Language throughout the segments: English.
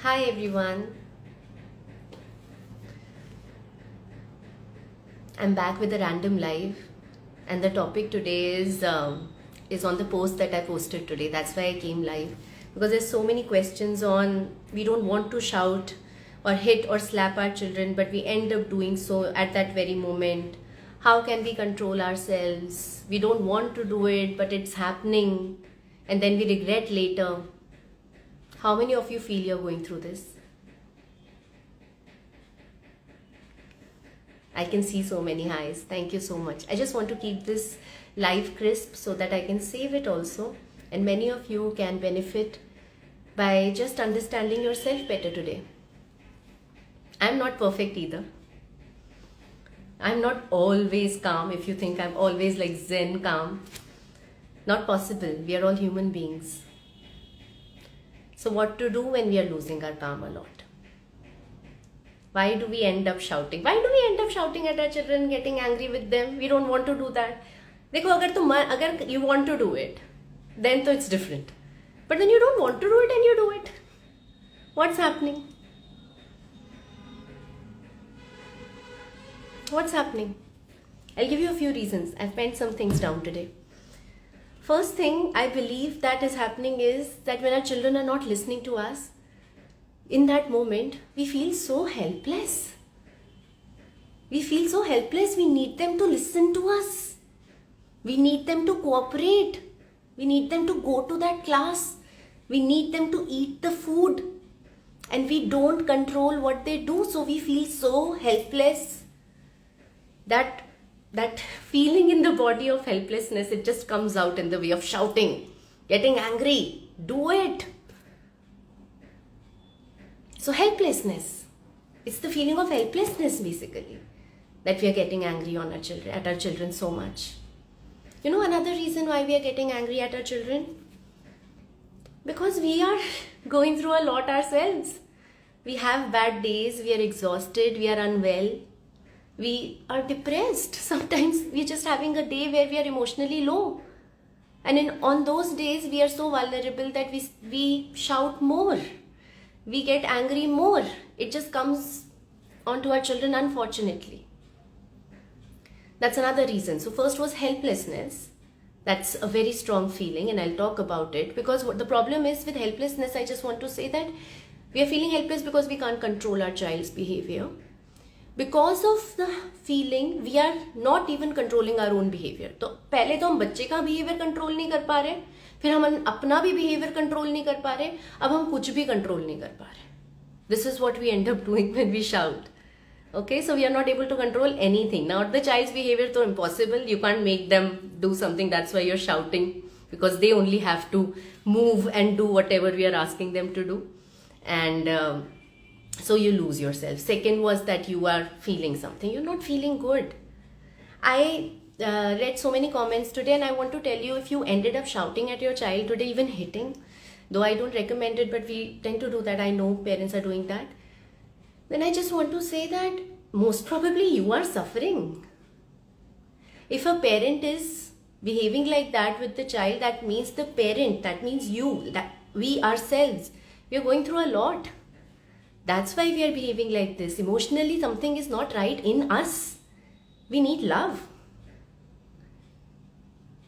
Hi everyone, I'm back with a random live, and the topic today is on the post that I posted today. That's why I came live, because there's so many questions on we don't want to shout or hit or slap our children, but we end up doing so at that very moment. How can we control ourselves? We don't want to do it, but it's happening, and then we regret later. How many of you feel you're going through this? I can see so many highs. Thank you so much. I just want to keep this live crisp so that I can save it also. And many of you can benefit by just understanding yourself better today. I'm not perfect either. I'm not always calm. If you think I'm always like Zen calm, not possible. We are all human beings. So, what to do when we are losing our calm a lot? Why do we end up shouting? Why do we end up shouting at our children, getting angry with them? We don't want to do that. देखो अगर you want to do it, then तो it's different. But then you don't want to do it and you do it. What's happening? What's happening? I'll give you a few reasons. I've penned some things down today. First thing I believe that is happening is that when our children are not listening to us, in that moment, we feel so helpless. We feel so helpless. We need them to listen to us. We need them to cooperate. We need them to go to that class. We need them to eat the food. And we don't control what they do, so we feel so helpless. That feeling in the body of helplessness, it just comes out in the way of shouting, getting angry. Do it. So helplessness, it's the feeling of helplessness basically that we are getting angry on at our children so much. You know another reason why we are getting angry at our children? Because we are going through a lot ourselves. We have bad days, we are exhausted, we are unwell, we are depressed. Sometimes we are just having a day where we are emotionally low. And on those days we are so vulnerable that we shout more. We get angry more. It just comes onto our children, unfortunately. That's another reason. So first was helplessness. That's a very strong feeling and I'll talk about it, because what the problem is with helplessness, I just want to say that we are feeling helpless because we can't control our child's behavior. Because of the feeling, we are not even controlling our own behavior. तो पहले तो हम बच्चे का behavior control नहीं कर पा रहे, फिर हम अपना भी behavior control नहीं कर पा रहे, अब हम कुछ भी control नहीं कर पा रहे. This is what we end up doing when we shout. Okay, so we are not able to control anything. Now the child's behavior so impossible. You can't make them do something. That's why you're shouting, because they only have to move and do whatever we are asking them to do. And so you lose yourself. Second was that you are feeling something. You're not feeling good. I read so many comments today and I want to tell you, if you ended up shouting at your child today, even hitting, though I don't recommend it, but we tend to do that. I know parents are doing that. Then I just want to say that most probably you are suffering. If a parent is behaving like that with the child, that means the parent, that means you, that we ourselves, we are going through a lot. That's why we are behaving like this. Emotionally, something is not right in us. We need love.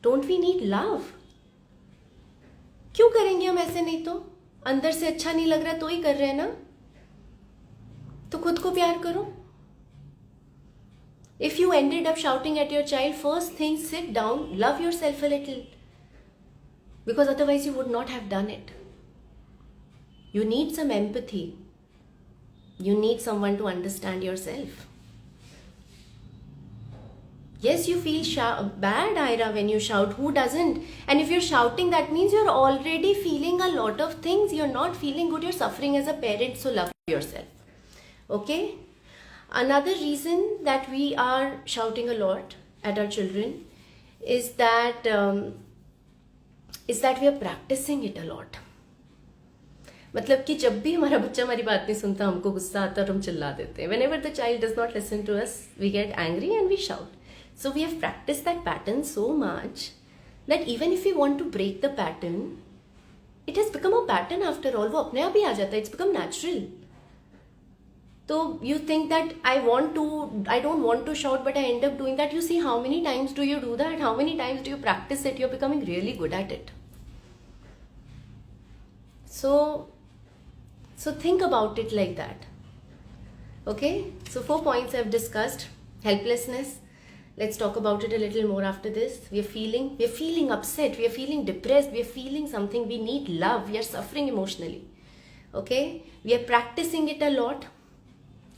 Don't we need love? क्यों करेंगे हम ऐसे? नहीं तो अंदर से अच्छा नहीं लग रहा तो ही कर रहे हैं ना. तो खुद को प्यार करो. If you ended up shouting at your child, first thing, sit down, love yourself a little. Because otherwise you would not have done it. You need some empathy. You need someone to understand yourself. Yes, you feel bad, Ira, when you shout. Who doesn't? And if you're shouting, that means you're already feeling a lot of things. You're not feeling good. You're suffering as a parent. So love yourself. Okay? Another reason that we are shouting a lot at our children is that we are practicing it a lot. मतलब कि जब भी हमारा बच्चा हमारी बात नहीं सुनता, हमको गुस्सा आता और हम चिल्ला देते हैं. Whenever the child does not listen to us, we get angry and we shout. So we have practiced that pattern so much that even if we want to break the pattern, It has become a pattern after all. वो अपने आप ही आ जाता है. It's become natural. So you think that I don't want to shout, but I end up doing that. You see, how many times do you do that? How many times do you practice it? You're becoming really good at it. So think about it like that. Okay? So 4 points I've discussed. Helplessness. Let's talk about it a little more after this. We are feeling upset. We are feeling depressed. We are feeling something. We need love. We are suffering emotionally. Okay? We are practicing it a lot,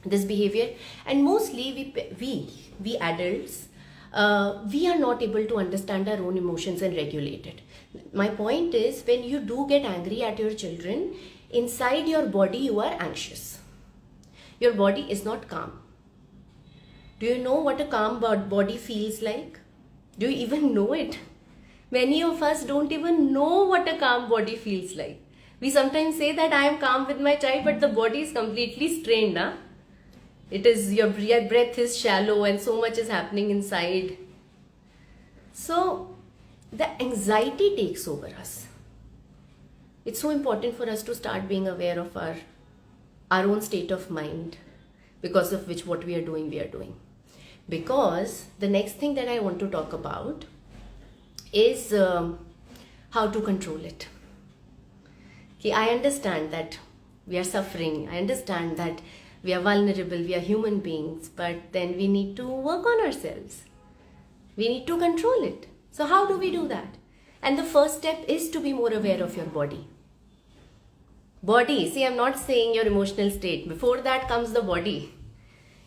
this behavior, and mostly we adults, we are not able to understand our own emotions and regulate it. My point is, when you do get angry at your children, inside your body you are anxious. Your body is not calm. Do you know what a calm body feels like? Do you even know it? Many of us don't even know what a calm body feels like. We sometimes say that I am calm with my child, but the body is completely strained. It is, your breath is shallow and so much is happening inside. So the anxiety takes over us. It's so important for us to start being aware of our own state of mind, because of which what we are doing. Because the next thing that I want to talk about is how to control it. Okay, I understand that we are suffering. I understand that we are vulnerable, we are human beings, but then we need to work on ourselves. We need to control it. So how do we do that? And the first step is to be more aware of your body. See, I'm not saying your emotional state. Before that comes the body.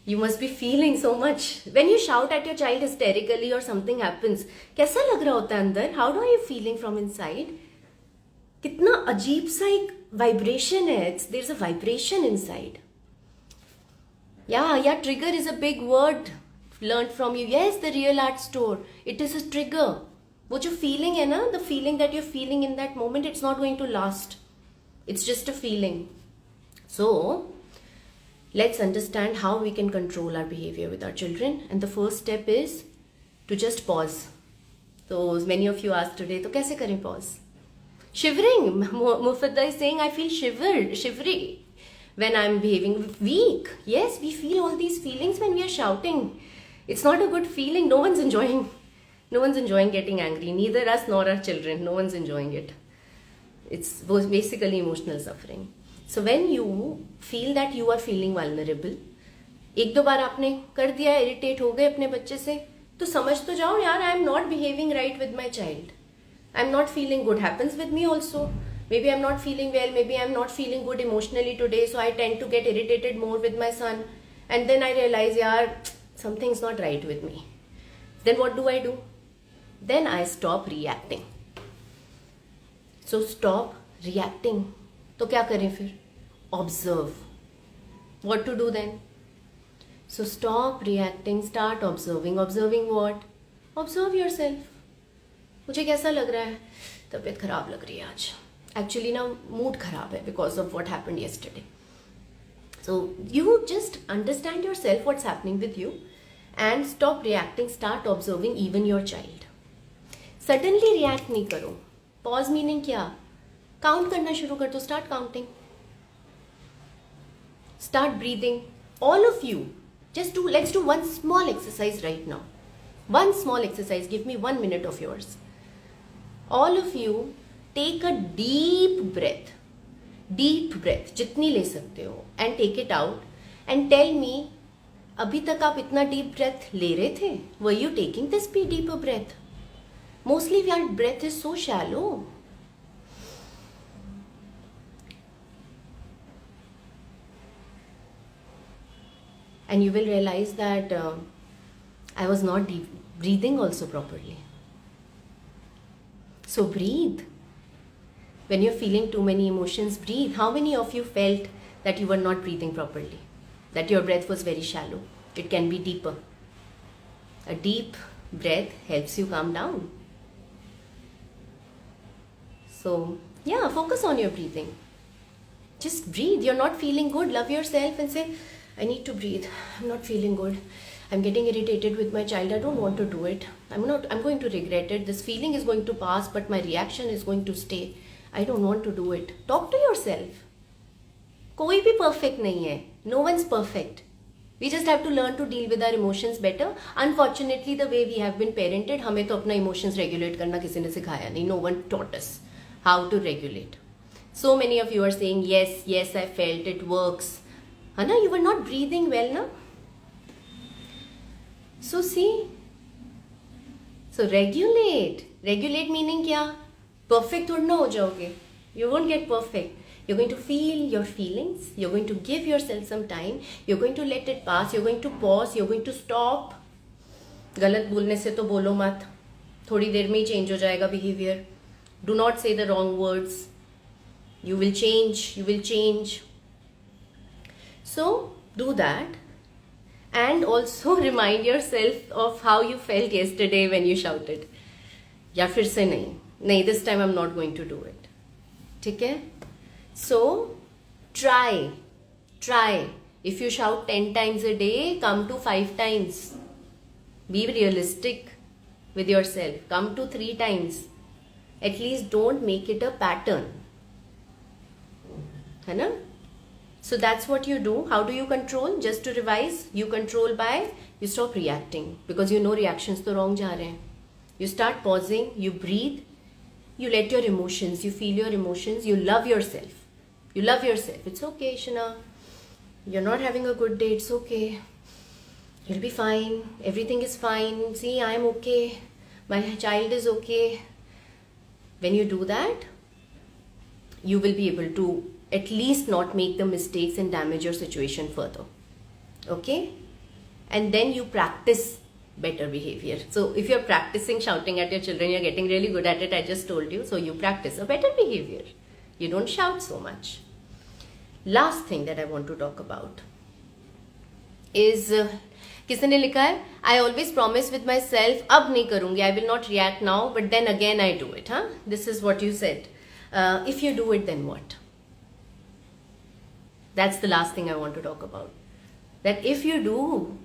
You must be feeling so much. When you shout at your child hysterically or something happens, कैसा लग रहा होता है अंदर? How are you feeling from inside? कितना अजीब सा एक vibration है. There's a vibration inside. Yeah, trigger is a big word learned from you. Yes, the Real Art Store. It is a trigger. वो जो feeling है ना, the feeling that you're feeling in that moment, it's not going to last. It's just a feeling. So, let's understand how we can control our behavior with our children. And the first step is to just pause. So, many of you asked today, तो कैसे करें pause? Shivering. Mufadda is saying, I feel shivery when I'm behaving weak. Yes, we feel all these feelings when we are shouting. It's not a good feeling. No one's enjoying getting angry. Neither us nor our children. No one's enjoying it. It's basically emotional suffering. So when you feel that you are feeling vulnerable, एक दो बार आपने कर दिया, irritate हो गए अपने बच्चे से, तो समझ तो जाओ यार, I am not behaving right with my child. I'm not feeling good. Happens with me also. Maybe I'm not feeling well. Maybe I'm not feeling good emotionally today. So I tend to get irritated more with my son. And then I realize, yaar, something's not right with me. Then what do? Then I stop reacting. So stop reacting. तो क्या करें फिर? Observe. What to do then? So stop reacting, start observing. Observing what? Observe yourself. मुझे कैसा लग रहा है? तबीयत खराब लग रही है आज. Actually ना mood खराब है because of what happened yesterday. So you just understand yourself, what's happening with you, and stop reacting. Start observing even your child. Suddenly react नहीं करो. Pause meaning क्या? Count करना शुरू कर दो. Start counting. Start breathing. All of you, let's do one small exercise right now. One small exercise. Give me 1 minute of yours. All of you, take a deep breath. Deep breath. जितनी ले सकते हो. And take it out. And tell me, अभी तक आप इतना deep breath ले रहे थे? Were you taking this deeper breath? Mostly our breath is so shallow. And you will realize that I was not breathing also properly. So breathe. When you're feeling too many emotions, breathe. How many of you felt that you were not breathing properly? That your breath was very shallow? It can be deeper. A deep breath helps you calm down. So, yeah, focus on your breathing. Just breathe. You're not feeling good. Love yourself and say, I need to breathe. I'm not feeling good. I'm getting irritated with my child. I don't want to do it. I'm going to regret it. This feeling is going to pass, but my reaction is going to stay. I don't want to do it. Talk to yourself. कोई भी perfect नहीं है. No one's perfect. We just have to learn to deal with our emotions better. Unfortunately, the way we have been parented, हमें तो अपना emotions regulate करना किसी ने सिखाया नहीं. No one taught us how to regulate. So many of you are saying, yes, I felt it works. है ना? You were not breathing well, na? So see. So regulate. Regulate meaning क्या? Perfect थोड़ा ना हो जाओगे. You won't get perfect. You're going to feel your feelings. You're going to give yourself some time. You're going to let it pass. You're going to pause. You're going to stop. गलत बोलने से तो बोलो मत. थोड़ी देर में ही change हो जाएगा behavior. Do not say the wrong words. You will change. You will change. So do that. And also remind yourself of how you felt yesterday when you shouted. या फिर से नहीं. This time I'm not going to do it. ठीक है? So, try. If you shout 10 times a day, come to 5 times. Be realistic with yourself. Come to 3 times. At least don't make it a pattern. है ना? So that's what you do. How do you control? Just to revise, you control by, you stop reacting. Because you know reactions तो wrong जा रहे हैं. You start pausing, you breathe, you let your emotions, you feel your emotions, you love yourself. You love yourself. It's okay, Shana. You're not having a good day. It's okay. You'll be fine. Everything is fine. See, I'm okay. My child is okay. When you do that, you will be able to at least not make the mistakes and damage your situation further. Okay? And then you practice better behavior. So if you're practicing shouting at your children, you're getting really good at it. I just told you. So you practice a better behavior. You don't shout so much. Last thing that I want to talk about is किसी ने लिखा है I always promise with myself अब नहीं करूँगी, I will not react now, but then again I do it. Huh? This is what you said. If you do it, then what? That's the last thing I want to talk about. That if you do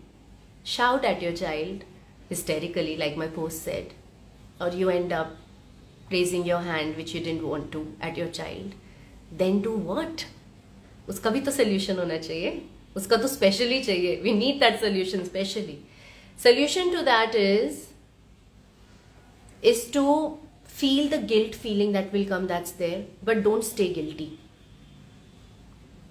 shout at your child hysterically, like my post said, or you end up raising your hand which you didn't want to at your child, then do what? उसका भी तो solution होना चाहिए. उसका तो specially चाहिए. We need that solution specially. Solution to that is to feel the guilt feeling that will come, that's there, but don't stay guilty.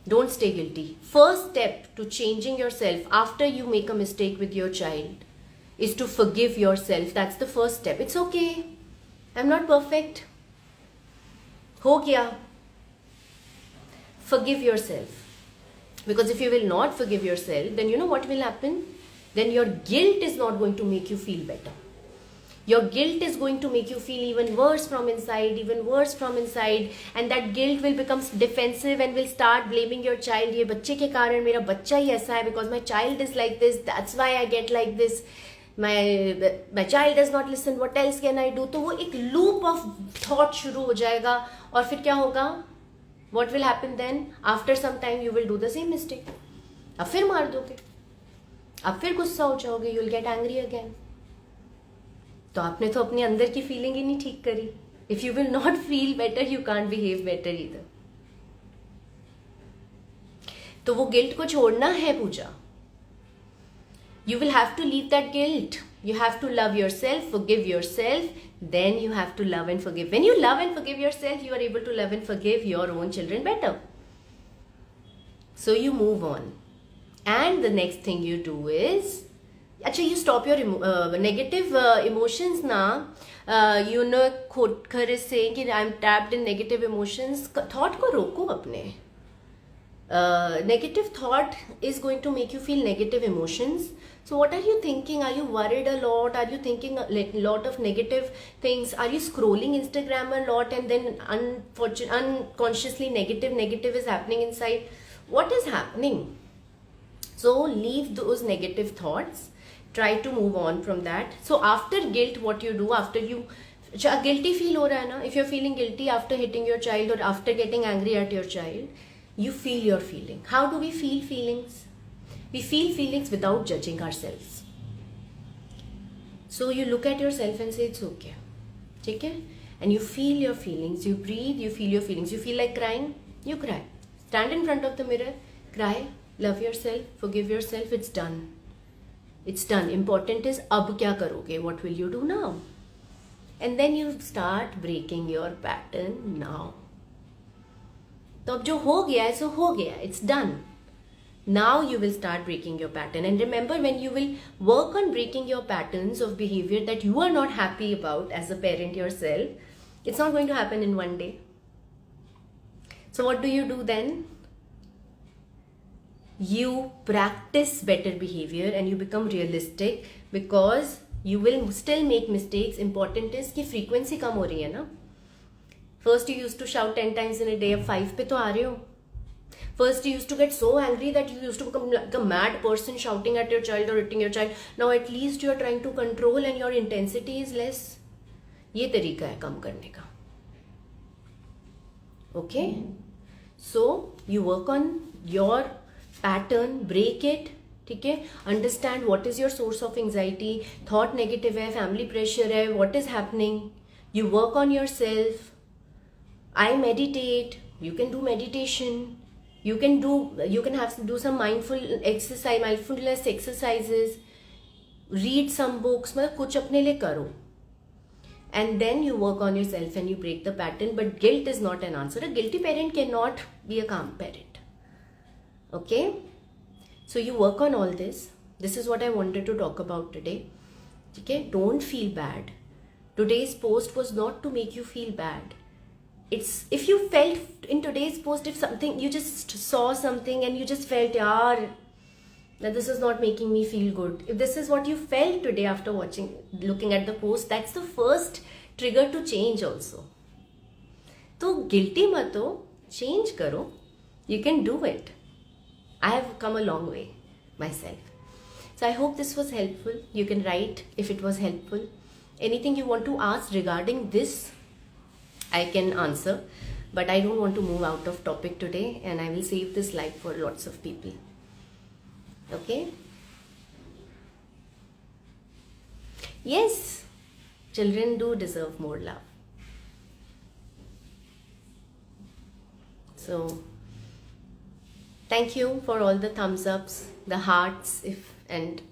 Don't stay guilty. First step to changing yourself after you make a mistake with your child is to forgive yourself. That's the first step. It's okay. I'm not perfect. हो गया. Forgive yourself. Because if you will not forgive yourself, then you know what will happen? Then your guilt is not going to make you feel better. Your guilt is going to make you feel even worse from inside, and that guilt will become defensive and will start blaming your child. ये बच्चे के कारण मेरा बच्चा ही ऐसा है, because my child is like this, that's why I get like this. My child does not listen, what else can I do? तो वो एक loop of thought शुरू हो जाएगा, और फिर क्या होगा? What will happen then? After some time you will do the same mistake. अब फिर मार दोगे, अब फिर गुस्सा हो जाओगे, you will get angry again. तो आपने तो अपने अंदर की फीलिंग ही नहीं ठीक करी. If you will not feel better, you can't behave better either. तो वो गिल्ट को छोड़ना है पूजा. You will have to leave that guilt. You have to love yourself, forgive yourself, then you have to love and forgive. When you love and forgive yourself, you are able to love and forgive your own children better. So you move on. And the next thing you do is, you stop your negative emotions now. You know, Khotkar is saying that I'm trapped in negative emotions. Thought ko roko apne. Negative thought is going to make you feel negative emotions. So what are you thinking? Are you worried a lot? Are you thinking a lot of negative things? Are you scrolling Instagram a lot and then unconsciously negative is happening inside? What is happening? So leave those negative thoughts. Try to move on from that. So after guilt, what you do after you guilty feel हो रहा है ना? If you're feeling guilty after hitting your child or after getting angry at your child, you feel your feeling. How do we feel feelings? We feel feelings without judging ourselves. So you look at yourself and say it's okay. Okay? and you feel your feelings. You breathe, you feel your feelings. You feel like crying, you cry. Stand in front of the mirror, cry, love yourself, forgive yourself. It's done. It's done. Important is, ab kya karoge? What will you do now? And then you start breaking your pattern now. तो अब जो हो गया है सो हो गया, it's done. Now you will start breaking your pattern. And remember, when you will work on breaking your patterns of behavior that you are not happy about as a parent yourself, it's not going to happen in one day. So what do you do then? You practice better behavior and you become realistic, because you will still make mistakes. Important is कि frequency कम हो रही है ना. First you used to shout 10 times in a day, अब 5 पे तो आ रहे हो. First you used to get so angry that you used to become like a mad person shouting at your child or hitting your child. Now at least you are trying to control and your intensity is less. ये तरीका है कम करने का. Okay? So you work on your pattern, break it. ठीक है, understand what is your source of anxiety. Thought negative है, family pressure है, what is happening. You work on yourself. I meditate. You can do meditation. You can do some mindfulness exercises. Read some books. मतलब कुछ अपने लिए करो. And then you work on yourself and you break the pattern. But guilt is not an answer. A guilty parent cannot be a calm parent. Okay? So you work on all this. This is what I wanted to talk about today. Okay? Don't feel bad. Today's post was not to make you feel bad. It's, if you felt in today's post, if something, you just saw something and you just felt, yaar, that this is not making me feel good. If this is what you felt today after looking at the post, that's the first trigger to change also. So guilty mat ho, change karo. You can do it. I have come a long way myself. So I hope this was helpful. You can write if it was helpful. Anything you want to ask regarding this, I can answer, but I don't want to move out of topic today, and I will save this live for lots of people. Okay? Yes, children do deserve more love. So, thank you for all the thumbs ups, the hearts, and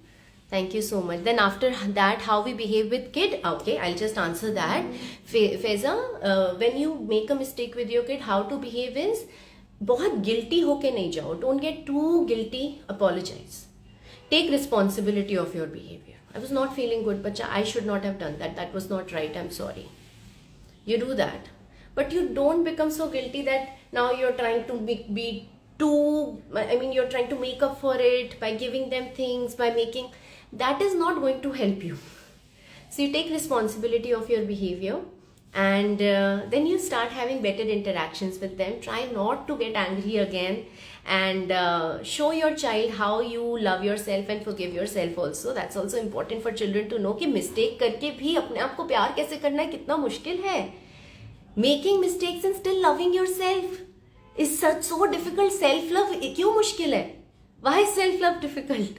thank you so much. Then after that, how we behave with kid? Okay, I'll just answer that. Faiza, when you make a mistake with your kid, how to behave is, बहुत guilty होके नहीं जाओ. Don't get too guilty. Apologize. Take responsibility of your behavior. I was not feeling good, but I should not have done that. That was not right. I'm sorry. You do that. But you don't become so guilty that now you're trying to be too, you're trying to make up for it by giving them things, by making, that is not going to help you. So you take responsibility of your behavior, and then you start having better interactions with them. Try not to get angry again, and show your child how you love yourself and forgive yourself also. That's also important for children to know कि mistake करके भी अपने आप को प्यार कैसे करना है कितना मुश्किल है. Making mistakes and still loving yourself is so difficult. Self-love क्यों मुश्किल है? Why is self-love difficult?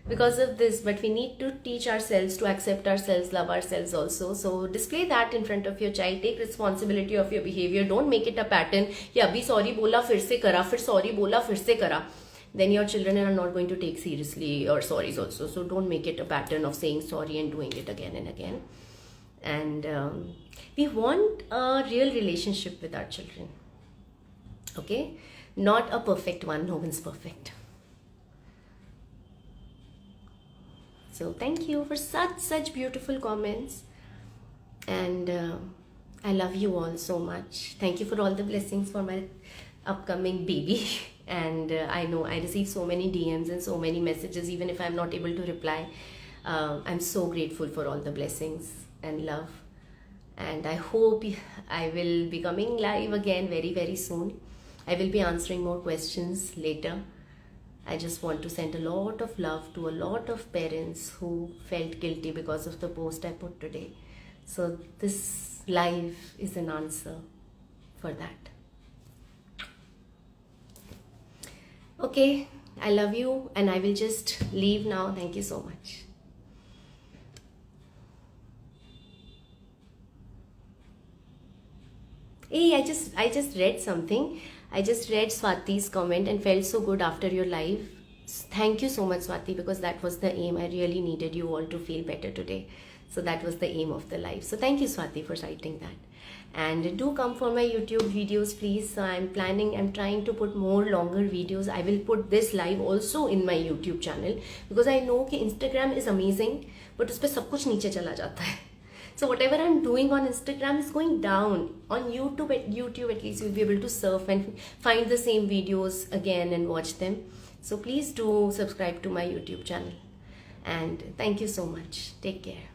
Because of this. But we need to teach ourselves to accept ourselves, love ourselves also. So display that in front of your child. Take responsibility of your behavior. Don't make it a pattern कि अभी sorry बोला फिर से करा, फिर sorry बोला फिर से करा. Then your children are not going to take seriously your sorries also. So don't make it a pattern of saying sorry and doing it again and again. And we want a real relationship with our children. Okay? Not a perfect one. No one's perfect. So thank you for such beautiful comments. And I love you all so much. Thank you for all the blessings for my upcoming baby. And I know I receive so many DMs and so many messages, even if I'm not able to reply. I'm so grateful for all the blessings and love. And I hope I will be coming live again very soon. I will be answering more questions later. I just want to send a lot of love to a lot of parents who felt guilty because of the post I put today. So this live is an answer for that. Okay, I love you, and I will just leave now. Thank you so much. Hey, I just read something. I just read Swati's comment and felt so good after your live. Thank you so much, Swati, because that was the aim. I really needed you all to feel better today. So that was the aim of the live. So thank you, Swati, for writing that. And do come for my YouTube videos, please. So I'm trying to put more longer videos. I will put this live also in my YouTube channel because I know that Instagram is amazing, but उस पे सब कुछ नीचे चला जाता है. So whatever I'm doing on Instagram is going down. On YouTube at least you'll be able to surf and find the same videos again and watch them. So please do subscribe to my YouTube channel. And thank you so much. Take care.